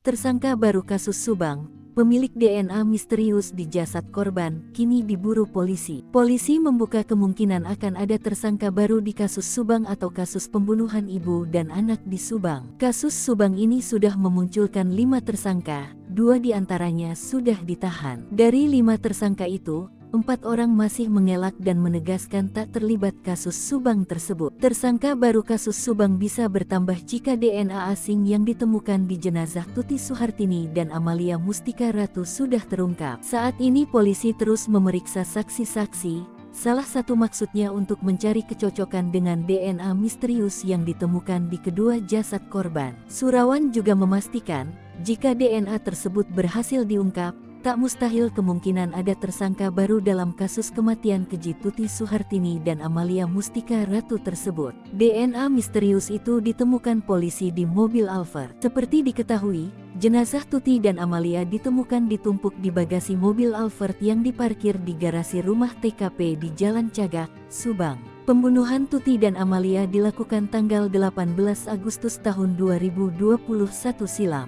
Tersangka baru kasus Subang, pemilik DNA misterius di jasad korban, kini diburu polisi. Polisi membuka kemungkinan akan ada tersangka baru di kasus Subang atau kasus pembunuhan ibu dan anak di Subang. Kasus Subang ini sudah memunculkan 5 tersangka, 2 diantaranya sudah ditahan. Dari 5 tersangka itu, 4 orang masih mengelak dan menegaskan tak terlibat kasus Subang tersebut. Tersangka baru kasus Subang bisa bertambah jika DNA asing yang ditemukan di jenazah Tuti Suhartini dan Amalia Mustika Ratu sudah terungkap. Saat ini polisi terus memeriksa saksi-saksi, salah satu maksudnya untuk mencari kecocokan dengan DNA misterius yang ditemukan di kedua jasad korban. Surawan juga memastikan, jika DNA tersebut berhasil diungkap, tak mustahil kemungkinan ada tersangka baru dalam kasus kematian keji Tuti Suhartini dan Amalia Mustika Ratu tersebut. DNA misterius itu ditemukan polisi di mobil Alphard. Seperti diketahui, jenazah Tuti dan Amalia ditemukan ditumpuk di bagasi mobil Alphard yang diparkir di garasi rumah TKP di Jalan Cagak, Subang. Pembunuhan Tuti dan Amalia dilakukan tanggal 18 Agustus tahun 2021 silam.